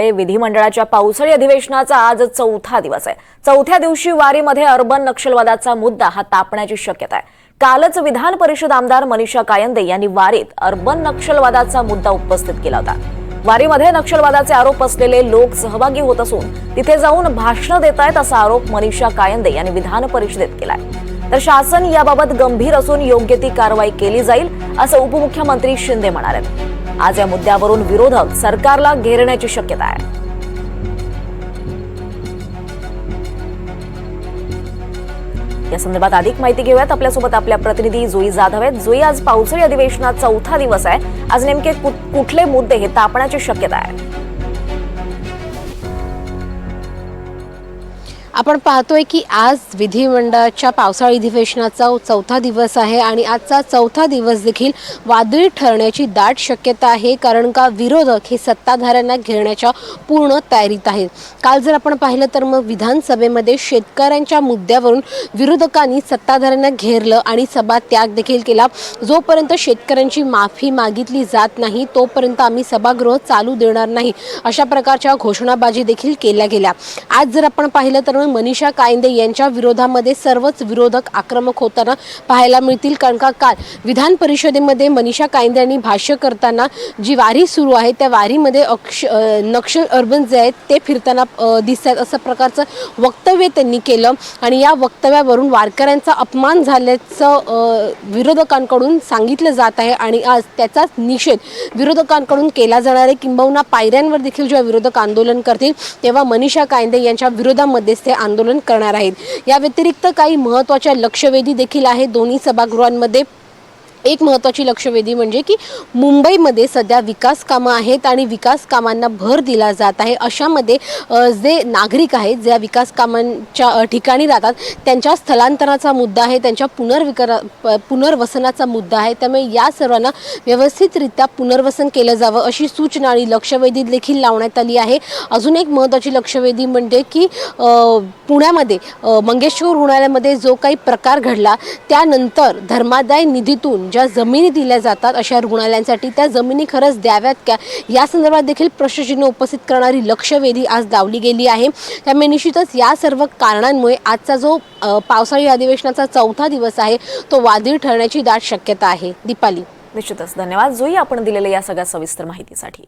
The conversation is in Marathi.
विधिमंडळाच्या पावसाळी अधिवेशनाचा आज चौथा दिवस आहे। चौथ्या दिवशी वारीमध्ये अर्बन नक्षलवादाचा मुद्दा हा तापण्याची शक्यता आहे। कालच विधान परिषद आमदार मनीषा कायंदे यांनी वारीत अर्बन नक्षलवादाचा मुद्दा उपस्थित केला होता। वारीमध्ये नक्षलवादाचे आरोप असलेले लोक सहभागी होत असून तिथे जाऊन भाषण देत आहेत असा आरोप मनीषा कायंदे यांनी विधान परिषदेत केलाय। तर शासन याबाबत गंभीर असून योग्य ती कारवाई केली जाईल असं उपमुख्यमंत्री शिंदे म्हणाले। आज या मुद्द्यावरून विरोधक सरकारला घेरण्याची शक्यता आहे। या संदर्भात अधिक माहिती घेऊयात। आपल्यासोबत आपल्या प्रतिनिधी जोई जाधव आहेत। जोई, आज पावसाळी अधिवेशनात चौथा दिवस आहे। आज नेमके कुठले मुद्दे हे तापण्याची शक्यता आहे? आपण पाहतोय की आज विधिमंडळाच्या पावसाळी अधिवेशनाचा चौथा दिवस आहे आणि आजचा चौथा दिवस देखील वादळी ठरण्याची दाट शक्यता आहे, कारण का विरोधक हे सत्ताधाऱ्यांना घेरण्याच्या पूर्ण तयारीत आहेत। काल जर आपण पाहिलं तर मग विधानसभेमध्ये शेतकऱ्यांच्या मुद्द्यावरून विरोधकांनी सत्ताधाऱ्यांना घेरलं आणि सभात्याग देखील केला। जोपर्यंत शेतकऱ्यांची माफी मागितली जात नाही तोपर्यंत आम्ही सभागृह चालू देणार नाही, अशा प्रकारच्या घोषणाबाजी देखील केल्या गेल्या। आज जर आपण पाहिलं तर मनीषा कायंदे यांच्या विरोधामध्ये सर्वच विरोधक आक्रमक होताना पाहायला मिळतील, कारण का काल विधान परिषदेमध्ये मनीषा कायंदे यांनी भाष्य करताना जी वारी सुरू आहे त्या वारीमध्ये नक्षल अर्बन जे आहेत ते फिरताना दिसतात असं प्रकारचं वक्तव्य त्यांनी केलं आणि या वक्तव्यावरून वारकऱ्यांचा अपमान झाल्याचं विरोधकांकडून सांगितलं जात आहे आणि आज त्याचाच निषेध विरोधकांकडून केला जाणार आहे। किंबहुना पायऱ्यांवर देखील जेव्हा विरोधक आंदोलन करतील तेव्हा मनीषा कायंदे यांच्या विरोधामध्ये ते आंदोलन करणार आहेत। या व्यतिरिक्त काही महत्त्वाच्या लक्षवेधी देखील आहेत दोन्ही सभागृहांमध्ये। एक महत्त्वाची लक्षवेधी म्हणजे की मुंबईमध्ये सध्या विकास कामं आहेत आणि विकास कामांना भर दिला जात आहे। अशामध्ये जे नागरिक आहेत ज्या विकास कामांच्या ठिकाणी राहतात त्यांच्या स्थलांतराचा मुद्दा आहे, त्यांच्या पुनर्वसनाचा मुद्दा आहे। त्यामुळे या सर्वांना व्यवस्थितरित्या पुनर्वसन केलं जावं अशी सूचना आणि लक्षवेधी देखील लावण्यात आली आहे। अजून एक महत्त्वाची लक्षवेधी म्हणजे की पुण्यामध्ये मंगेशकर रुग्णालयामध्ये जो काही प्रकार घडला त्यानंतर धर्मादाय निधीतून ज्या जमिनी दिल्या जातात अशा रुग्णालयांसाठी त्या जमिनी खरंच द्याव्यात का, या संदर्भात देखील प्रश्नचिन्ह उपस्थित करणारी लक्षवेधी आज लावली गेली आहे। त्यामुळे निश्चितच या सर्व कारणांमुळे आजचा जो पावसाळी अधिवेशनाचा चौथा दिवस आहे तो वादळी ठरण्याची दाट शक्यता आहे। दीपाली, निश्चितच धन्यवाद जोई, आपण दिलेल्या या सगळ्या सविस्तर माहितीसाठी।